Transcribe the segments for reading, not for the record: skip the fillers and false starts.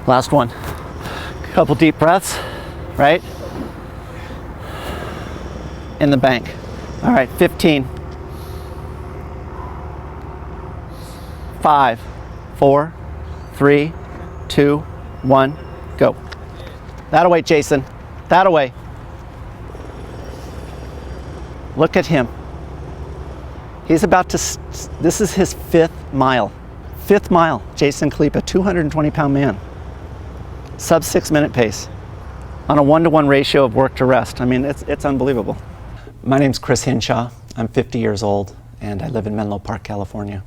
Last one. Couple deep breaths, right? In the bank. All right, 15. 5, 4, 3, 2, 1, go. That away, Jason. That away. Look at him. He's about to, this is his 5th mile. 5th mile, Jason Kalipa, 220-pound man. Sub 6-minute pace on a 1-to-1 ratio of work to rest. I mean, it's unbelievable. My name's Chris Hinshaw. I'm 50 years old and I live in Menlo Park, California.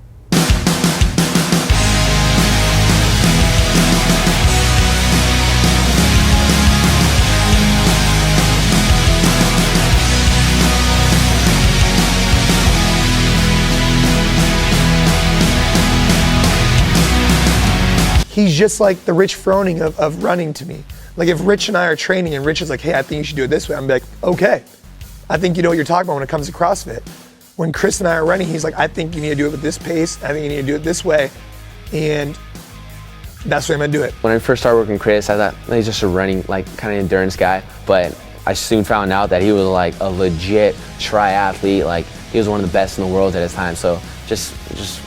He's just like the Rich Froning of running to me. Like if Rich and I are training and Rich is like, hey, I think you should do it this way, I'm like, okay. I think you know what you're talking about when it comes to CrossFit. When Chris and I are running, he's like, I think you need to do it with this pace. I think you need to do it this way. And that's the way I'm gonna do it. When I first started working with Chris, I thought he's just a running, like kind of endurance guy. But I soon found out that he was like a legit triathlete. Like he was one of the best in the world at his time. So just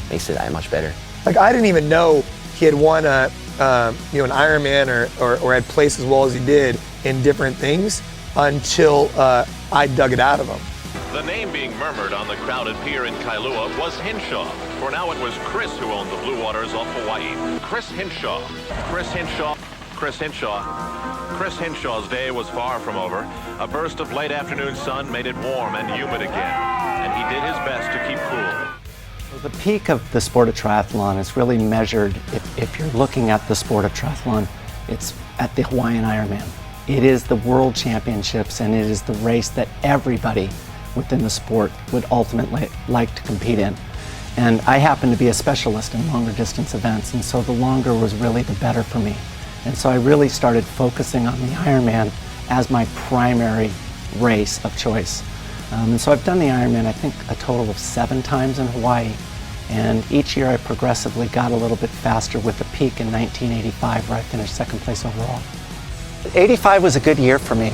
makes it that much better. Like I didn't even know he had won an Ironman or had placed as well as he did in different things until I dug it out of him. The name being murmured on the crowded pier in Kailua was Hinshaw. For now it was Chris who owned the Blue Waters off Hawaii. Chris Hinshaw. Chris Hinshaw. Chris Hinshaw. Chris Hinshaw's day was far from over. A burst of late afternoon sun made it warm and humid again, and he did his best to keep cool. The peak of the sport of triathlon is really measured, if you're looking at the sport of triathlon, it's at the Hawaiian Ironman. It is the world championships and it is the race that everybody within the sport would ultimately like to compete in. And I happen to be a specialist in longer distance events, and so the longer was really the better for me. And so I really started focusing on the Ironman as my primary race of choice. And so I've done the Ironman, I think, a total of 7 times in Hawaii. And each year I progressively got a little bit faster with a peak in 1985 where I finished 2nd place overall. 85 was a good year for me.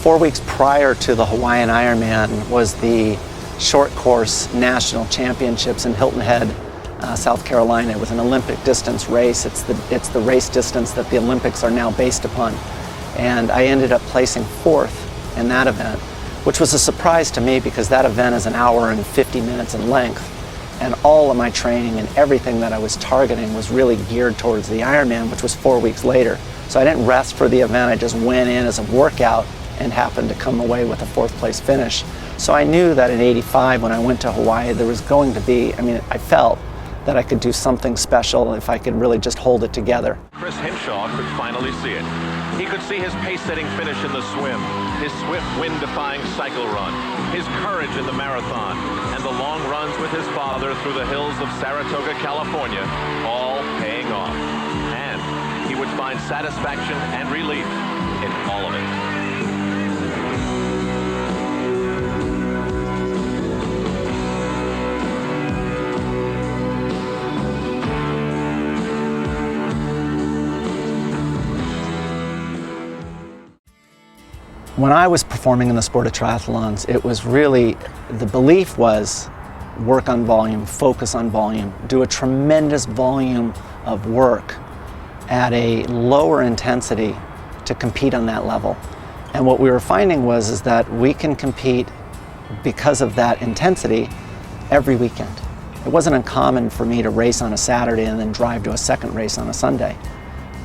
4 weeks prior to the Hawaiian Ironman was the short course national championships in Hilton Head, South Carolina. It was an Olympic distance race. It's the race distance that the Olympics are now based upon. And I ended up placing 4th in that event, which was a surprise to me because that event is 1 hour and 50 minutes in length. And all of my training and everything that I was targeting was really geared towards the Ironman, which was 4 weeks later. So I didn't rest for the event, I just went in as a workout and happened to come away with a 4th place finish. So I knew that in 85 when I went to Hawaii there was going to be, I felt that I could do something special if I could really just hold it together. Chris Hinshaw could finally see it. He could see his pace-setting finish in the swim, his swift wind-defying cycle run, his courage in the marathon, and the long runs with his father through the hills of Saratoga, California, all paying off. And he would find satisfaction and relief in all of it. When I was performing in the sport of triathlons, it was really, the belief was work on volume, focus on volume, do a tremendous volume of work at a lower intensity to compete on that level. And what we were finding is that we can compete because of that intensity every weekend. It wasn't uncommon for me to race on a Saturday and then drive to a 2nd race on a Sunday,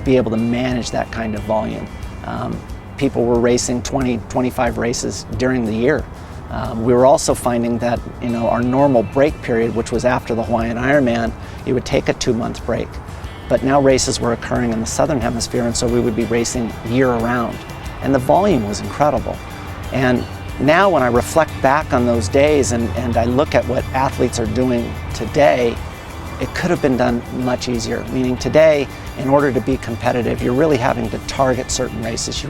be able to manage that kind of volume. People were racing 20, 25 races during the year. We were also finding that our normal break period, which was after the Hawaiian Ironman, you would take a 2-month break. But now races were occurring in the Southern Hemisphere, and so we would be racing year-round. And the volume was incredible. And now when I reflect back on those days and I look at what athletes are doing today, it could have been done much easier. Meaning today, in order to be competitive, you're really having to target certain races.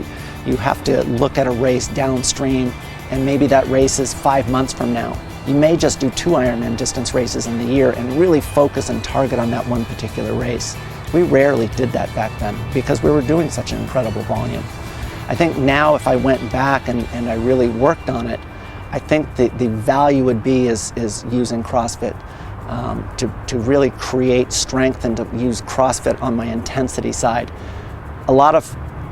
You have to look at a race downstream, and maybe that race is 5 months from now. You may just do 2 Ironman distance races in the year and really focus and target on that one particular race. We rarely did that back then because we were doing such an incredible volume. I think now if I went back and I really worked on it, I think the value would be is using CrossFit to really create strength and to use CrossFit on my intensity side. A lot of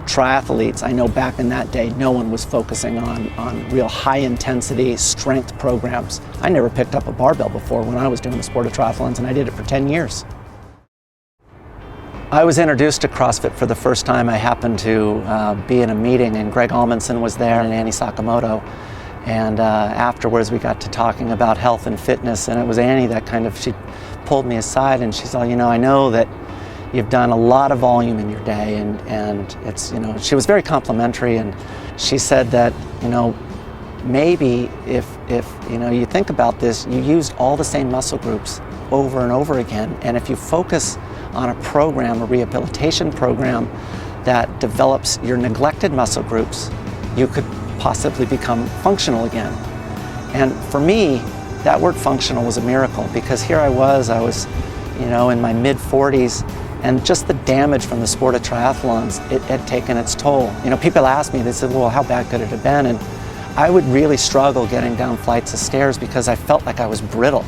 triathletes, I know back in that day, no one was focusing on real high intensity strength programs. I never picked up a barbell before when I was doing the sport of triathlons, and I did it for 10 years. I was introduced to CrossFit for the first time. I happened to be in a meeting and Greg Almanson was there and Annie Sakamoto. And afterwards we got to talking about health and fitness, and it was Annie that she pulled me aside and she's all, I know that you've done a lot of volume in your day, and it's, she was very complimentary, and she said that, maybe if you think about this, you used all the same muscle groups over and over again, and if you focus on a program, a rehabilitation program that develops your neglected muscle groups, you could possibly become functional again. And for me, that word functional was a miracle, because here I was, in my mid-40s, and just the damage from the sport of triathlons, it had taken its toll. People ask me, they said, well, how bad could it have been? And I would really struggle getting down flights of stairs because I felt like I was brittle,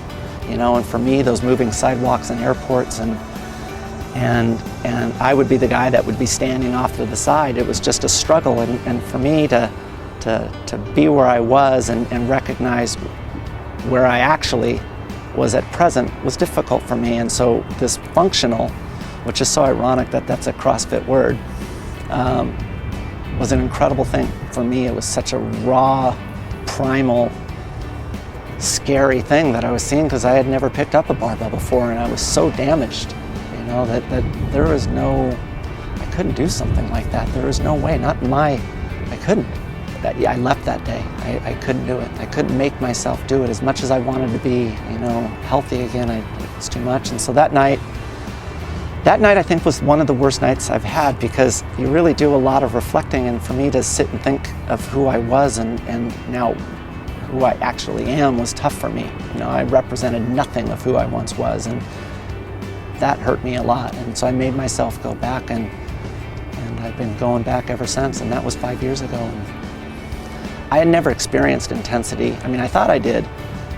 and for me, those moving sidewalks in airports and I would be the guy that would be standing off to the side. It was just a struggle, and for me to be where I was and recognize where I actually was at present was difficult for me. And so this functional, which is so ironic that that's a CrossFit word, was an incredible thing for me. It was such a raw, primal, scary thing that I was seeing, because I had never picked up a barbell before, and I was so damaged, that there was I couldn't do something like that. There was no way, I couldn't. I left that day. I couldn't do it. I couldn't make myself do it. As much as I wanted to be, healthy again, it's too much. And so that night I think was one of the worst nights I've had, because you really do a lot of reflecting, and for me to sit and think of who I was and now who I actually am was tough for me. I represented nothing of who I once was, and that hurt me a lot. And so I made myself go back, and I've been going back ever since, and that was 5 years ago. I had never experienced intensity. I thought I did,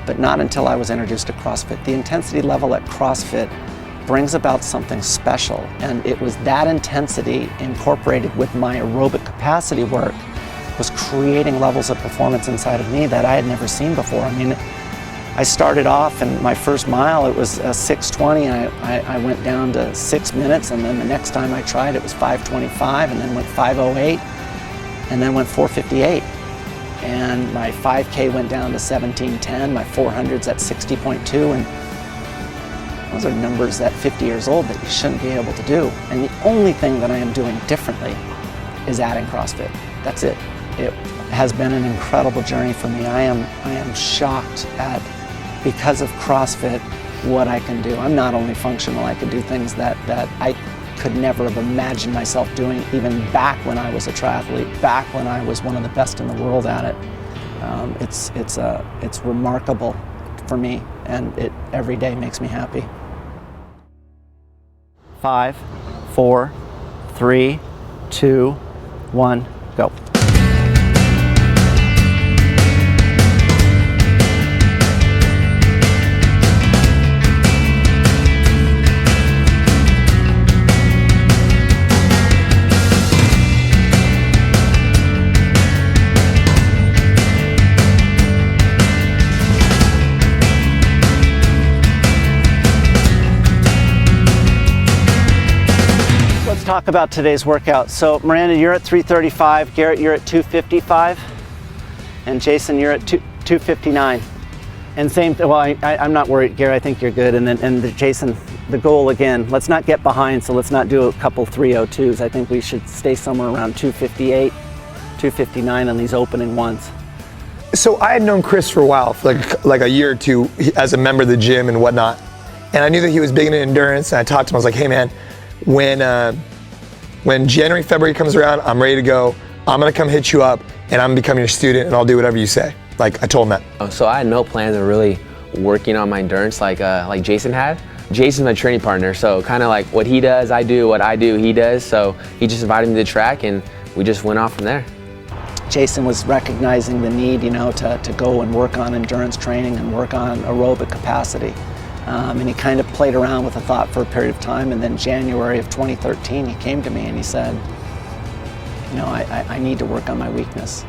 but not until I was introduced to CrossFit. The intensity level at CrossFit brings about something special, and it was that intensity incorporated with my aerobic capacity work was creating levels of performance inside of me that I had never seen before. I started off, and my first mile, it was 6:20, and I went down to 6 minutes, and then the next time I tried, it was 5:25, and then went 5:08, and then went 4:58. And my 5K went down to 17:10, my 400's at 60.2, and those are numbers at 50 years old that you shouldn't be able to do. And the only thing that I am doing differently is adding CrossFit. That's it. It has been an incredible journey for me. I am shocked at, because of CrossFit, what I can do. I'm not only functional, I can do things that I could never have imagined myself doing, even back when I was a triathlete, back when I was one of the best in the world at it. It's remarkable for me, and it every day makes me happy. 5, 4, 3, 2, 1, go. Talk about today's workout. So Miranda, you're at 335, Garrett, you're at 255, and Jason, you're at 259. And same, well, I'm not worried, Garrett, I think you're good. And Jason, the goal again, let's not get behind, so let's not do a couple 302s. I think we should stay somewhere around 258, 259 on these opening ones. So I had known Chris for a while, for like a year or two, as a member of the gym and whatnot. And I knew that he was big into endurance, and I talked to him, I was like, hey man, when January, February comes around, I'm ready to go. I'm gonna come hit you up, and I'm becoming your student, and I'll do whatever you say. Like I told him that. So I had no plans of really working on my endurance like Jason had, Jason's my training partner, so kind of like what he does, I do, what I do, he does. So he just invited me to the track and we just went off from there. Jason was recognizing the need, to go and work on endurance training and work on aerobic capacity. And he kind of played around with the thought for a period of time, and then January of 2013, he came to me and he said, I need to work on my weakness.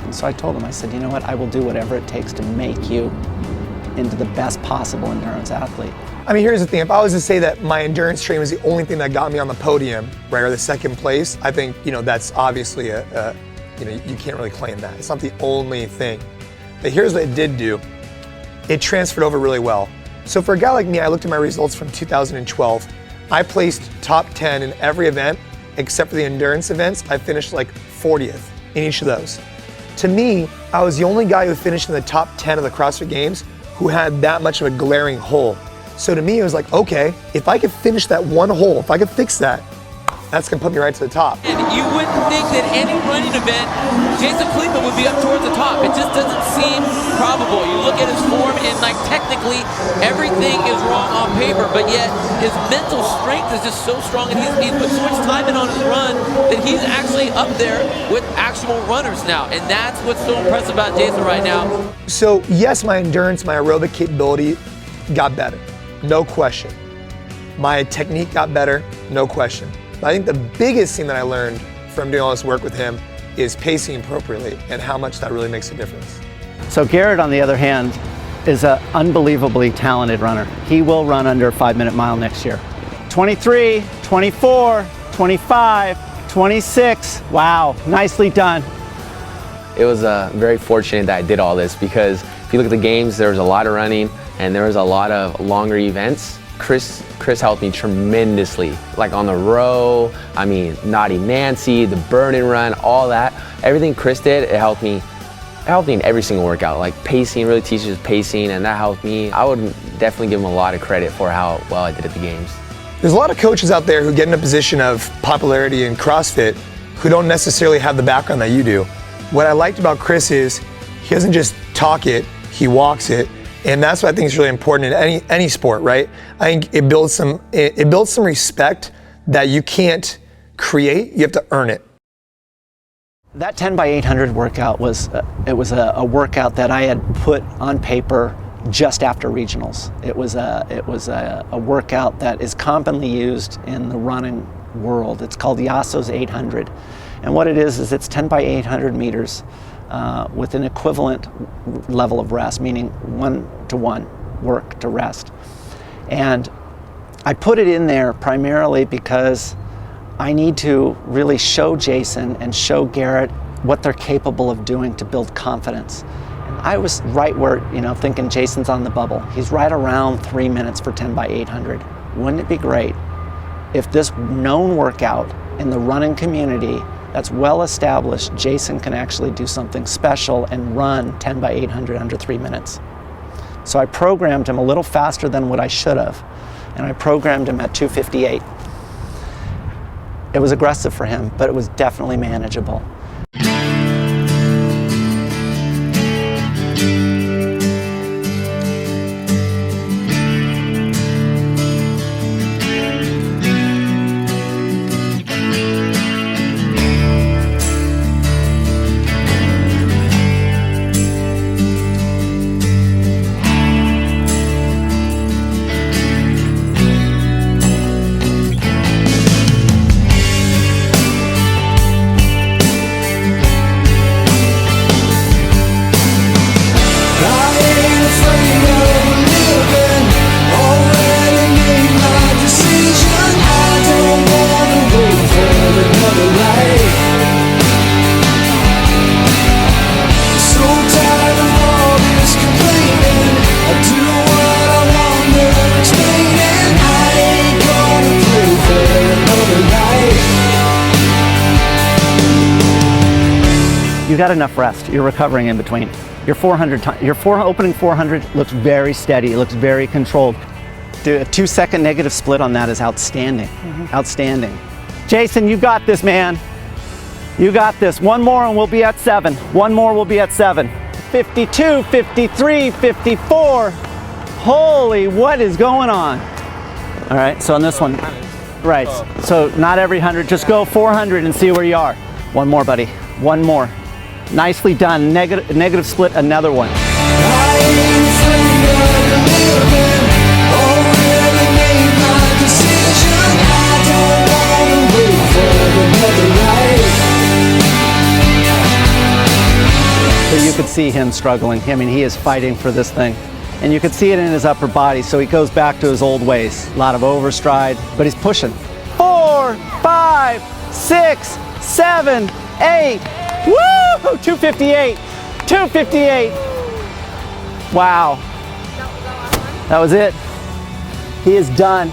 And so I told him, I said, you know what, I will do whatever it takes to make you into the best possible endurance athlete. I mean, here's the thing. If I was to say that my endurance training was the only thing that got me on the podium, right, or the second place, I think, that's obviously you can't really claim that. It's not the only thing. But here's what it did do. It transferred over really well. So for a guy like me, I looked at my results from 2012. I placed top 10 in every event, except for the endurance events. I finished like 40th in each of those. To me, I was the only guy who finished in the top 10 of the CrossFit Games who had that much of a glaring hole. So to me, it was like, okay, if I could finish that one hole, if I could fix that, that's gonna put me right to the top. And you wouldn't think that any running event, Jason Kleeman would be up towards the top. It just doesn't seem probable. You look at his form and technically everything is wrong on paper, but yet his mental strength is just so strong and he's put so much time in on his run that he's actually up there with actual runners now. And that's what's so impressive about Jason right now. So yes, my endurance, my aerobic capability got better, no question. My technique got better, no question. I think the biggest thing that I learned from doing all this work with him is pacing appropriately and how much that really makes a difference. So Garrett, on the other hand, is an unbelievably talented runner. He will run under a 5-minute mile next year. 23, 24, 25, 26. Wow, nicely done. It was very fortunate that I did all this because if you look at the games, there was a lot of running and there was a lot of longer events. Chris helped me tremendously, like on the row, Naughty Nancy, the burn and run, all that. Everything Chris did, it helped me in every single workout. Like pacing, really teaches pacing, and that helped me. I would definitely give him a lot of credit for how well I did at the games. There's a lot of coaches out there who get in a position of popularity in CrossFit who don't necessarily have the background that you do. What I liked about Chris is he doesn't just talk it, he walks it. And that's what I think is really important in any sport, right? I think it builds some respect that you can't create, you have to earn it. That 10x800 workout was a workout that I had put on paper just after regionals. It was a workout that is commonly used in the running world. It's called Yasso's 800. And what it is it's 10x800 meters. With an equivalent level of rest, meaning 1-to-1 work to rest. And I put it in there primarily because I need to really show Jason and show Garrett what they're capable of doing to build confidence. And I was right where, thinking Jason's on the bubble. He's right around 3 minutes for 10x800. Wouldn't it be great if this known workout in the running community that's well established, Jason can actually do something special and run 10x800 under 3 minutes. So I programmed him a little faster than what I should have, and I programmed him at 2:58. It was aggressive for him, but it was definitely manageable. You got enough rest. You're recovering in between. Your opening 400 looks very steady. It looks very controlled. A 2-second negative split on that is outstanding. Outstanding. Jason, you got this, man. You got this. One more and we'll be at 7. One more, we'll be at 7. 52, 53, 54. Holy, what is going on? All right, so on this one, right, so not every 100, just go 400 and see where you are. One more, buddy, one more. Nicely done, negative split, another one. So you could see him struggling. I mean, he is fighting for this thing. And you could see it in his upper body, so he goes back to his old ways. A lot of overstride, but he's pushing. 4, 5, 6, 7, 8. Woo! 258. 258. Wow. That was it. He is done.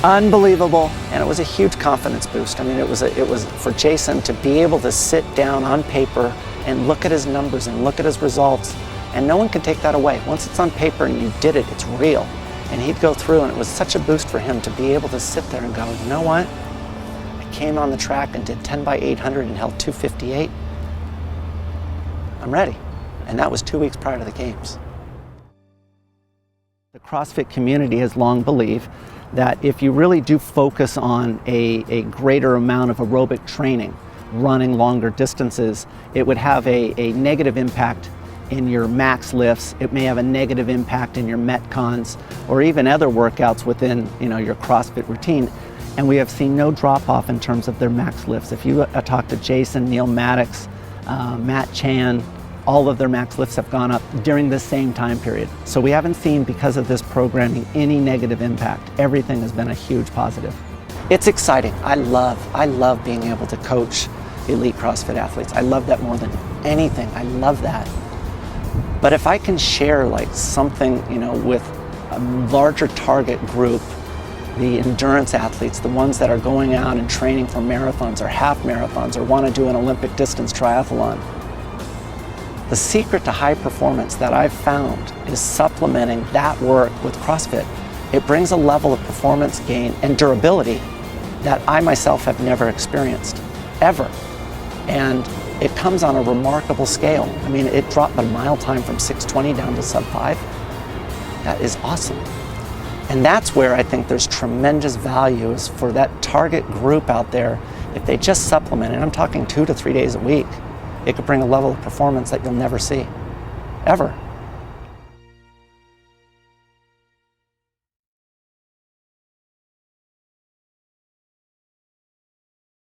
Unbelievable. And it was a huge confidence boost. I mean, it was for Jason to be able to sit down on paper and look at his numbers and look at his results. And no one can take that away. Once it's on paper and you did it, it's real. And he'd go through, and it was such a boost for him to be able to sit there and go, you know what? I came on the track and did 10 by 800 and held 258. I'm ready. And that was 2 weeks prior to the games. The CrossFit community has long believed that if you really do focus on a greater amount of aerobic training, running longer distances, it would have a negative impact in your max lifts. It may have a negative impact in your Metcons or even other workouts within your CrossFit routine. And we have seen no drop off in terms of their max lifts. If you talk to Jason, Neil Maddox, Matt Chan, all of their max lifts have gone up during the same time period. So we haven't seen, because of this programming, any negative impact. Everything has been a huge positive. It's exciting. I love being able to coach elite CrossFit athletes. I love that more than anything. I love that. But if I can share like something, with a larger target group, the endurance athletes, the ones that are going out and training for marathons or half marathons or want to do an Olympic distance triathlon, the secret to high performance that I've found is supplementing that work with CrossFit. It brings a level of performance gain and durability that I myself have never experienced, ever. And it comes on a remarkable scale. I mean, it dropped my mile time from 6:20 down to sub 5. That is awesome. And that's where I think there's tremendous value, is for that target group out there. If they just supplement, and I'm talking 2 to 3 days a week, it could bring a level of performance that you'll never see, ever.